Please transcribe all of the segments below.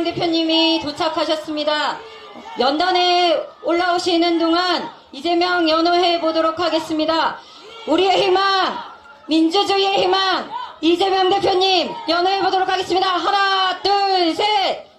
이재명 대표님이 도착하셨습니다. 연단에 올라오시는 동안 이재명 연호해 보도록 하겠습니다. 우리의 희망, 민주주의의 희망, 이재명 대표님 연호해 보도록 하겠습니다. 하나, 둘, 셋.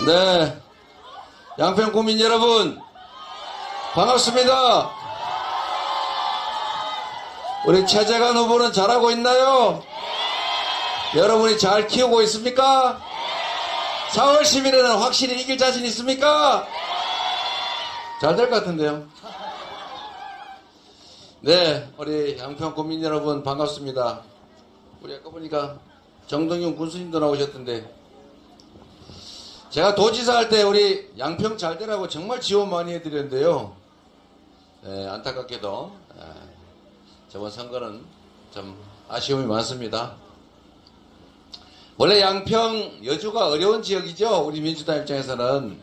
네, 양평 구민 여러분 반갑습니다. 우리 최재관 후보는 잘하고 있나요? 여러분이 잘 키우고 있습니까? 4월 10일에는 확실히 이길 자신 있습니까? 잘 될 것 같은데요. 네, 우리 양평 구민 여러분 반갑습니다. 우리 아까 보니까 정동윤 군수님도 나오셨던데, 제가 도지사 할 때 우리 양평 잘 되라고 정말 지원 많이 해드렸는데요. 안타깝게도 저번 선거는 좀 아쉬움이 많습니다. 원래 양평 여주가 어려운 지역이죠. 우리 민주당 입장에서는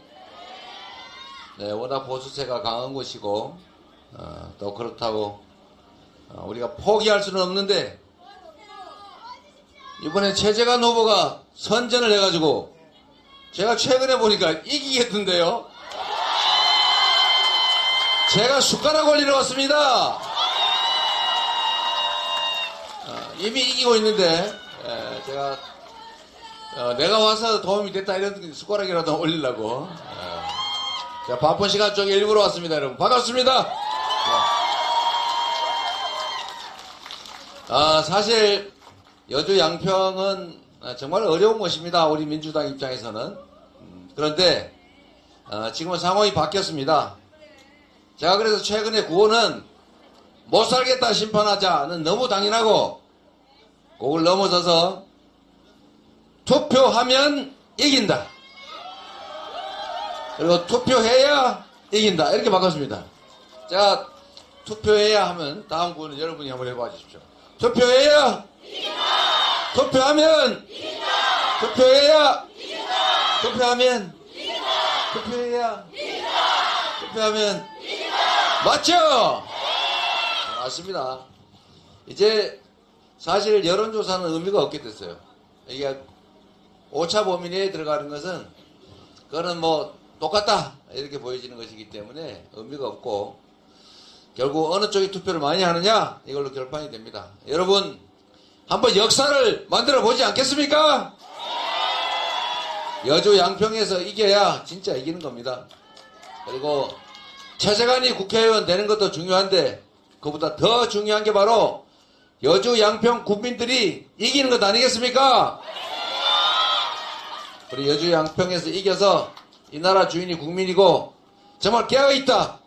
워낙 보수세가 강한 곳이고 또 그렇다고 우리가 포기할 수는 없는데, 이번에 최재관 후보가 선전을 해가지고 제가 최근에 보니까 이기겠던데요. 제가 숟가락 올리러 왔습니다. 이미 이기고 있는데 제가 내가 와서 도움이 됐다 이런 숟가락이라도 올리려고 제가 바쁜 시간 쪽에 일부러 왔습니다. 여러분 반갑습니다. 사실 여주 양평은 정말 어려운 곳입니다. 우리 민주당 입장에서는. 그런데 지금은 상황이 바뀌었습니다. 제가 그래서 최근에 구호는 못 살겠다 심판하자는 너무 당연하고, 그걸 넘어서서 투표하면 이긴다, 그리고 투표해야 이긴다, 이렇게 바꿨습니다. 제가 투표해야 하면 다음 구호는 여러분이 한번 해봐 주십시오. 투표해야 이긴다. 투표하면 이긴다. 투표해야 이긴다. 투표하면 이긴다. 투표해야 이긴다. 투표하면 이긴다. 맞죠? 네. 맞습니다. 이제 사실 여론조사는 의미가 없게 됐어요. 이게 오차 범위 내에 들어가는 것은 그거는 뭐 똑같다 이렇게 보여지는 것이기 때문에 의미가 없고, 결국 어느 쪽이 투표를 많이 하느냐 이걸로 결판이 됩니다. 여러분 한번 역사를 만들어 보지 않겠습니까? 여주 양평에서 이겨야 진짜 이기는 겁니다. 그리고 최재관이 국회의원 되는 것도 중요한데, 그보다 더 중요한 게 바로 여주 양평 국민들이 이기는 것 아니겠습니까? 우리 여주 양평에서 이겨서 이 나라 주인이 국민이고 정말 깨어있다,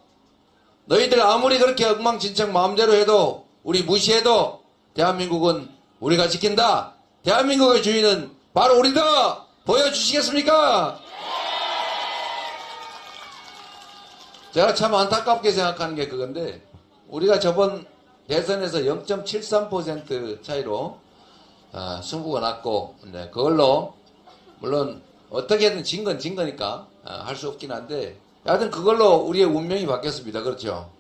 너희들 아무리 그렇게 엉망진창 마음대로 해도 우리 무시해도 대한민국은 우리가 지킨다, 대한민국의 주인은 바로 우리다, 보여주시겠습니까? 제가 참 안타깝게 생각하는 게 그건데, 우리가 저번 대선에서 0.73% 차이로 승부가 났고, 그걸로 물론 어떻게든 진 건 진 거니까 할 수 없긴 한데, 하여튼 그걸로 우리의 운명이 바뀌었습니다. 그렇죠?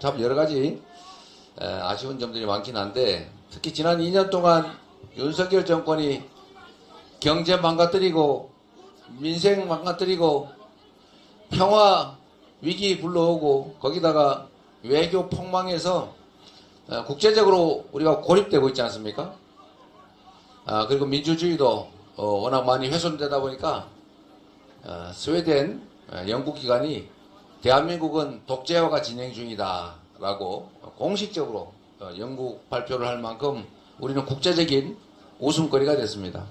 참 여러 가지 아쉬운 점들이 많긴 한데, 특히 지난 2년 동안 윤석열 정권이 경제 망가뜨리고 민생 망가뜨리고 평화 위기 불러오고, 거기다가 외교 폭망해서 국제적으로 우리가 고립되고 있지 않습니까? 그리고 민주주의도 워낙 많이 훼손되다 보니까 스웨덴 연구기관이 대한민국은 독재화가 진행 중이다라고 공식적으로 영국 발표를 할 만큼 우리는 국제적인 웃음거리가 됐습니다.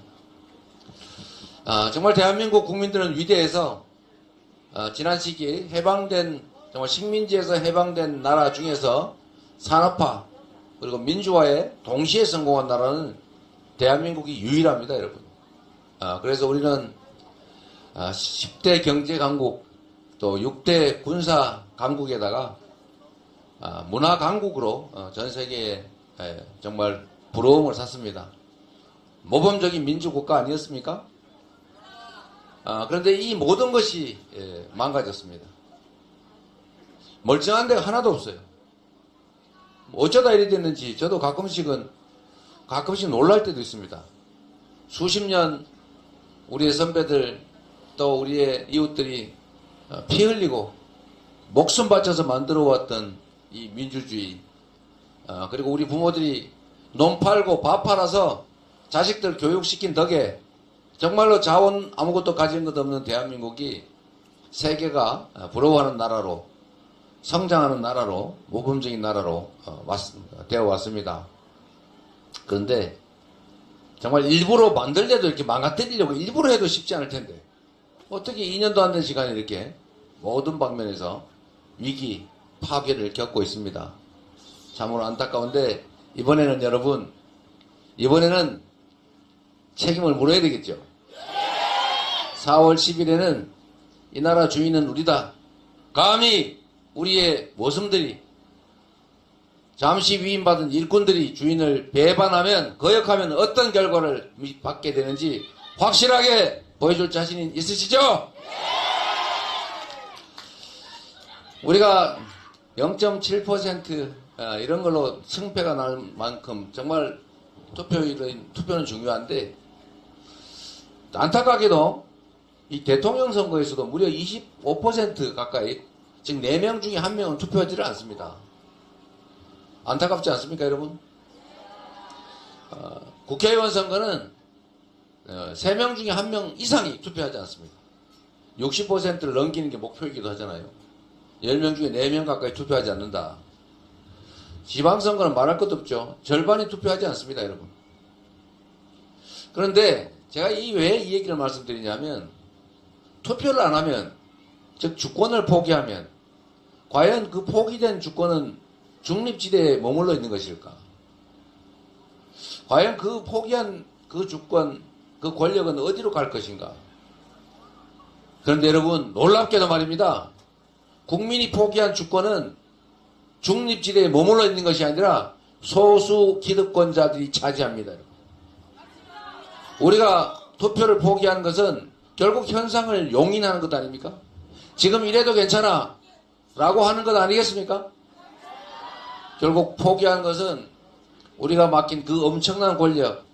정말 대한민국 국민들은 위대해서 지난 시기 해방된 정말 식민지에서 해방된 나라 중에서 산업화 그리고 민주화에 동시에 성공한 나라는 대한민국이 유일합니다, 여러분. 그래서 우리는 10대 경제 강국 또 6대 군사 강국에다가 문화 강국으로 전 세계에 정말 부러움을 샀습니다. 모범적인 민주국가 아니었습니까? 그런데 이 모든 것이 망가졌습니다. 멀쩡한 데가 하나도 없어요. 어쩌다 이리 됐는지 저도 가끔씩 놀랄 때도 있습니다. 수십 년 우리의 선배들 또 우리의 이웃들이 피 흘리고 목숨 바쳐서 만들어 왔던 이 민주주의 그리고 우리 부모들이 논 팔고 밥 팔아서 자식들 교육시킨 덕에 정말로 자원 아무것도 가진 것 없는 대한민국이 세계가 부러워하는 나라로 성장하는 나라로 모범적인 나라로 되어 왔습니다. 그런데 정말 일부러 만들려도 이렇게 망가뜨리려고 일부러 해도 쉽지 않을 텐데 어떻게 2년도 안 된 시간에 이렇게 모든 방면에서 위기, 파괴를 겪고 있습니다. 참으로 안타까운데 이번에는 여러분 책임을 물어야 되겠죠. 4월 10일에는 이 나라 주인은 우리다. 감히 우리의 모습들이 잠시 위임받은 일꾼들이 주인을 배반하면 거역하면 어떤 결과를 받게 되는지 확실하게 보여줄 자신이 있으시죠? 우리가 0.7% 이런 걸로 승패가 날 만큼 정말 투표는 중요한데 안타깝게도 이 대통령 선거에서도 무려 25% 가까이 즉 4명 중에 1명은 투표하지를 않습니다. 안타깝지 않습니까, 여러분? 국회의원 선거는 3명 중에 1명 이상이 투표하지 않습니다. 60%를 넘기는 게 목표이기도 하잖아요. 10명 중에 4명 가까이 투표하지 않는다. 지방선거는 말할 것도 없죠. 절반이 투표하지 않습니다, 여러분. 그런데 제가 왜 이 얘기를 말씀드리냐면 투표를 안 하면 즉 주권을 포기하면 과연 그 포기된 주권은 중립지대에 머물러 있는 것일까? 과연 그 포기한 그 주권, 그 권력은 어디로 갈 것인가? 그런데 여러분 놀랍게도 말입니다. 국민이 포기한 주권은 중립지대에 머물러 있는 것이 아니라 소수 기득권자들이 차지합니다. 우리가 투표를 포기하는 것은 결국 현상을 용인하는 것 아닙니까? 지금 이래도 괜찮아 라고 하는 것 아니겠습니까? 결국 포기하는 것은 우리가 맡긴 그 엄청난 권력,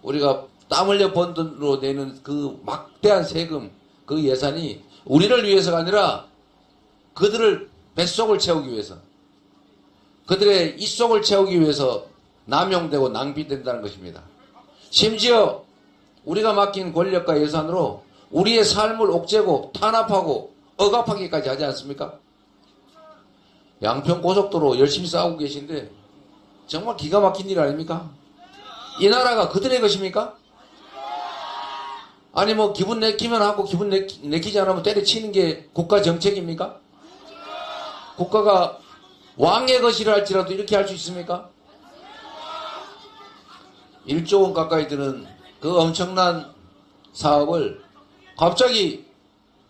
우리가 땀 흘려 번 돈으로 내는 그 막대한 세금, 그 예산이 우리를 위해서가 아니라 그들을 뱃속을 채우기 위해서, 그들의 입속을 채우기 위해서 남용되고 낭비된다는 것입니다. 심지어 우리가 맡긴 권력과 예산으로 우리의 삶을 옥죄고 탄압하고 억압하기까지 하지 않습니까? 양평 고속도로 열심히 싸우고 계신데 정말 기가 막힌 일 아닙니까? 이 나라가 그들의 것입니까? 아니 뭐 기분 내키면 하고 기분 내키지 않으면 때려치는 게 국가 정책입니까? 국가가 왕의 것이라 할지라도 이렇게 할 수 있습니까? 1조 원 가까이 드는 그 엄청난 사업을 갑자기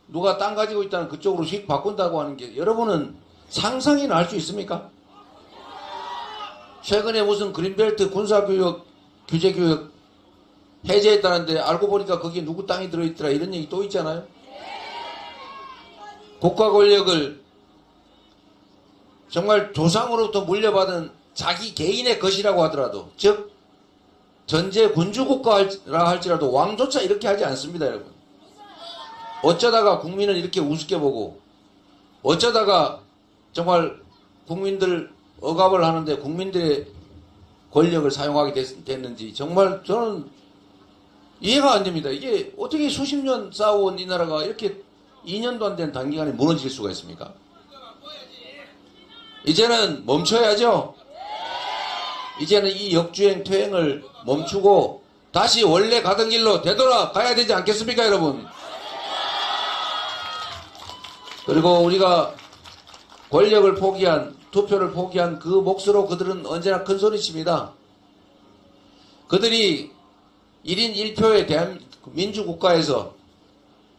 누가 땅 가지고 있다는 그쪽으로 휙 바꾼다고 하는 게 여러분은 상상이나 할 수 있습니까? 최근에 무슨 그린벨트 군사교육, 규제교육 해제했다는데 알고 보니까 거기에 누구 땅이 들어있더라 이런 얘기 또 있잖아요. 국가 권력을 정말 조상으로부터 물려받은 자기 개인의 것이라고 하더라도 즉 전제 군주국가라 할지라도 왕조차 이렇게 하지 않습니다, 여러분. 어쩌다가 국민을 이렇게 우습게 보고 어쩌다가 정말 국민들 억압을 하는데 국민들의 권력을 사용하게 됐는지 정말 저는 이해가 안 됩니다. 이게 어떻게 수십 년 쌓아온 이 나라가 이렇게 2년도 안 된 단기간에 무너질 수가 있습니까? 이제는 멈춰야죠. 이제는 이 역주행 퇴행을 멈추고 다시 원래 가던 길로 되돌아가야 되지 않겠습니까, 여러분? 그리고 우리가 권력을 포기한, 투표를 포기한 그 몫으로 그들은 언제나 큰 소리칩니다. 그들이 1인 1표의 민주국가에서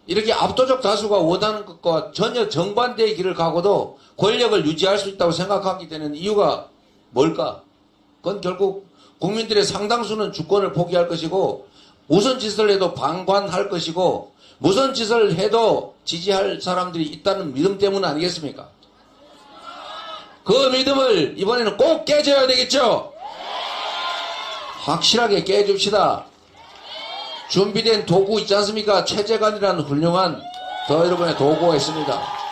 이렇게 압도적 다수가 원하는 것과 전혀 정반대의 길을 가고도 권력을 유지할 수 있다고 생각하게 되는 이유가 뭘까? 그건 결국 국민들의 상당수는 주권을 포기할 것이고 무슨 짓을 해도 방관할 것이고 무슨 짓을 해도 지지할 사람들이 있다는 믿음 때문 아니겠습니까? 그 믿음을 이번에는 꼭 깨줘야 되겠죠? 확실하게 깨줍시다. 준비된 도구 있지 않습니까? 최재관이라는 훌륭한 저 여러분의 도구가 있습니다.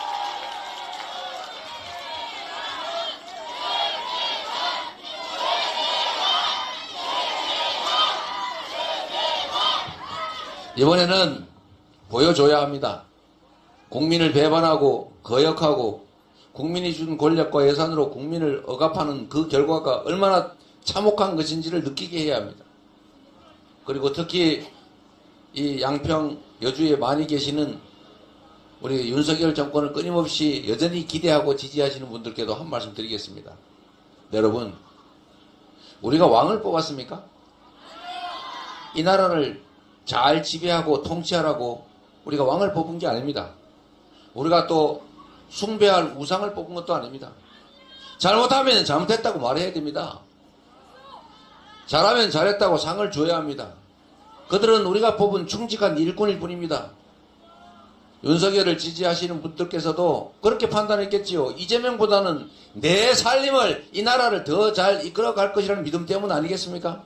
이번에는 보여줘야 합니다. 국민을 배반하고 거역하고 국민이 준 권력과 예산으로 국민을 억압하는 그 결과가 얼마나 참혹한 것인지를 느끼게 해야 합니다. 그리고 특히 이 양평 여주에 많이 계시는 우리 윤석열 정권을 끊임없이 여전히 기대하고 지지하시는 분들께도 한 말씀 드리겠습니다. 여러분, 우리가 왕을 뽑았습니까? 이 나라를 잘 지배하고 통치하라고 우리가 왕을 뽑은 게 아닙니다. 우리가 또 숭배할 우상을 뽑은 것도 아닙니다. 잘못하면 잘못했다고 말해야 됩니다. 잘하면 잘했다고 상을 줘야 합니다. 그들은 우리가 뽑은 충직한 일꾼일 뿐입니다. 윤석열을 지지하시는 분들께서도 그렇게 판단했겠지요. 이재명보다는 내 살림을 이 나라를 더 잘 이끌어갈 것이라는 믿음 때문 아니겠습니까?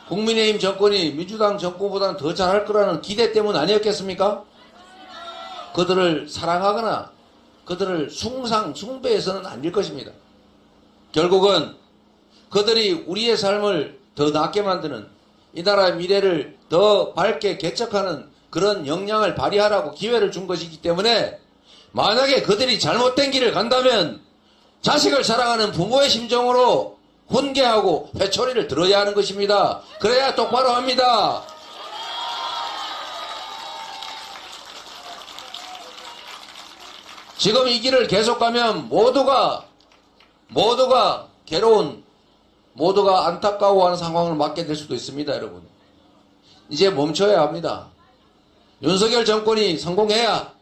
국민의힘 정권이 민주당 정권보다는 더 잘할 거라는 기대 때문 아니었겠습니까? 그들을 사랑하거나 그들을 숭배해서는 안 될 것입니다. 결국은 그들이 우리의 삶을 더 낫게 만드는 이 나라의 미래를 더 밝게 개척하는 그런 역량을 발휘하라고 기회를 준 것이기 때문에 만약에 그들이 잘못된 길을 간다면 자식을 사랑하는 부모의 심정으로 훈계하고 회초리를 들어야 하는 것입니다. 그래야 똑바로 합니다. 지금 이 길을 계속 가면 모두가 괴로운, 모두가 안타까워하는 상황을 맞게 될 수도 있습니다, 여러분. 이제 멈춰야 합니다. 윤석열 정권이 성공해야,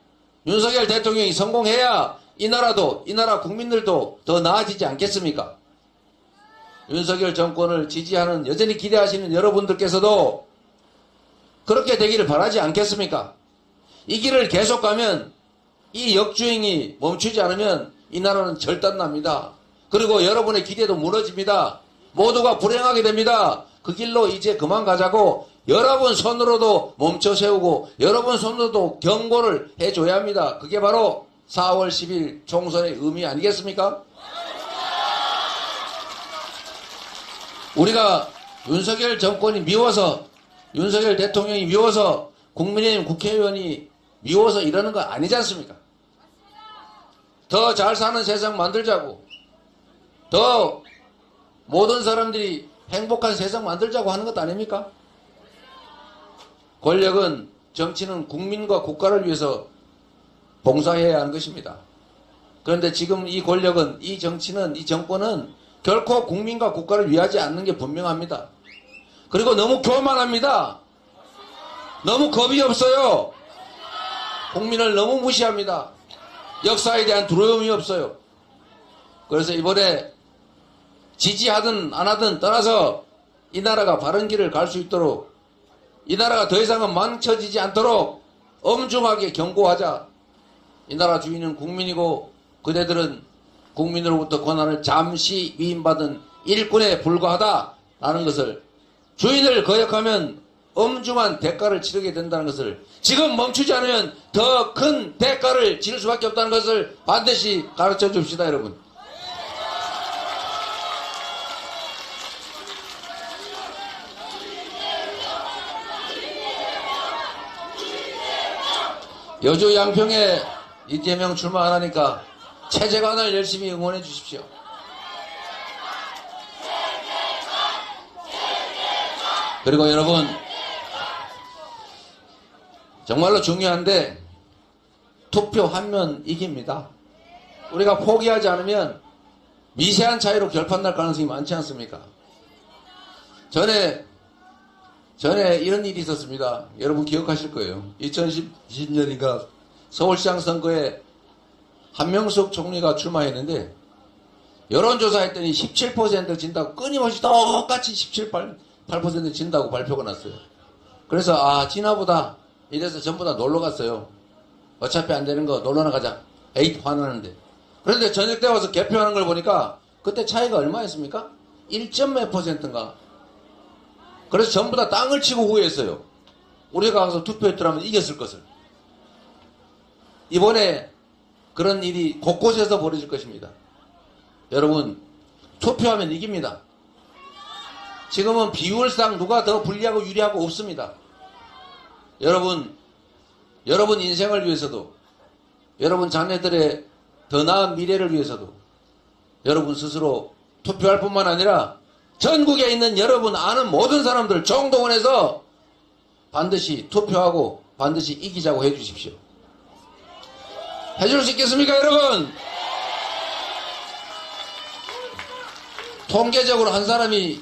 윤석열 대통령이 성공해야 이 나라도, 이 나라 국민들도 더 나아지지 않겠습니까? 윤석열 정권을 지지하는, 여전히 기대하시는 여러분들께서도 그렇게 되기를 바라지 않겠습니까? 이 길을 계속 가면, 이 역주행이 멈추지 않으면 이 나라는 절단납니다. 그리고 여러분의 기대도 무너집니다. 모두가 불행하게 됩니다. 그 길로 이제 그만 가자고 여러분 손으로도 멈춰 세우고 여러분 손으로도 경고를 해줘야 합니다. 그게 바로 4월 10일 총선의 의미 아니겠습니까? 우리가 윤석열 정권이 미워서, 윤석열 대통령이 미워서, 국민의힘 국회의원이 미워서 이러는 거 아니지 않습니까? 더 잘 사는 세상 만들자고, 더 모든 사람들이 행복한 세상 만들자고 하는 것 아닙니까? 권력은, 정치는 국민과 국가를 위해서 봉사해야 하는 것입니다. 그런데 지금 이 권력은, 이 정치는, 이 정권은 결코 국민과 국가를 위하지 않는 게 분명합니다. 그리고 너무 교만합니다. 너무 겁이 없어요. 국민을 너무 무시합니다. 역사에 대한 두려움이 없어요. 그래서 이번에 지지하든 안 하든 떠나서 이 나라가 바른 길을 갈 수 있도록, 이 나라가 더 이상은 망쳐지지 않도록 엄중하게 경고하자. 이 나라 주인은 국민이고 그대들은 국민으로부터 권한을 잠시 위임받은 일꾼에 불과하다라는 것을, 주인을 거역하면 엄중한 대가를 치르게 된다는 것을, 지금 멈추지 않으면 더 큰 대가를 치를 수밖에 없다는 것을 반드시 가르쳐 줍시다, 여러분. 여주 양평에 이재명 출마 안 하니까 체제관을 열심히 응원해 주십시오. 그리고 여러분, 정말로 중요한데 투표하면 이깁니다. 우리가 포기하지 않으면 미세한 차이로 결판 날 가능성이 많지 않습니까? 전에 이런 일이 있었습니다. 여러분 기억하실 거예요. 2010년인가 서울시장 선거에 한명숙 총리가 출마했는데 여론조사 했더니 17% 진다고 끊임없이 똑같이 17, 8% 진다고 발표가 났어요. 그래서 지나보다 이래서 전부 다 놀러 갔어요. 어차피 안 되는 거 놀러 나가자. 에잇 화나는데. 그런데 저녁 때 와서 개표하는 걸 보니까 그때 차이가 얼마였습니까? 1몇 %인가. 그래서 전부 다 땅을 치고 후회했어요. 우리가 가서 투표했더라면 이겼을 것을. 이번에 그런 일이 곳곳에서 벌어질 것입니다. 여러분, 투표하면 이깁니다. 지금은 비율상 누가 더 불리하고 유리하고 없습니다. 여러분 인생을 위해서도, 여러분 자녀들의 더 나은 미래를 위해서도 여러분 스스로 투표할 뿐만 아니라 전국에 있는 여러분 아는 모든 사람들 총동원해서 반드시 투표하고 반드시 이기자고 해주십시오. 해줄 수 있겠습니까, 여러분? 통계적으로 한 사람이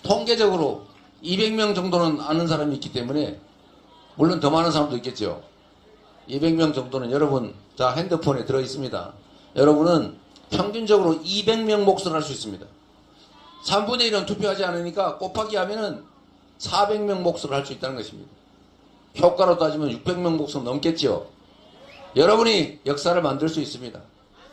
200명 정도는 아는 사람이 있기 때문에, 물론 더 많은 사람도 있겠죠. 200명 정도는 여러분 다 핸드폰에 들어 있습니다. 여러분은 평균적으로 200명 몫을 할 수 있습니다. 3분의 1은 투표하지 않으니까 곱하기 하면은 400명 몫을 할 수 있다는 것입니다. 효과로 따지면 600명 몫은 넘겠죠. 여러분이 역사를 만들 수 있습니다.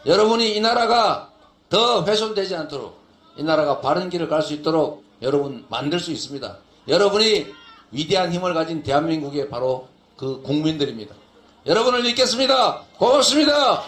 여러분이 이 나라가 더 훼손되지 않도록, 이 나라가 바른 길을 갈 수 있도록 여러분 만들 수 있습니다. 여러분이 위대한 힘을 가진 대한민국의 바로 그 국민들입니다. 여러분을 믿겠습니다. 고맙습니다.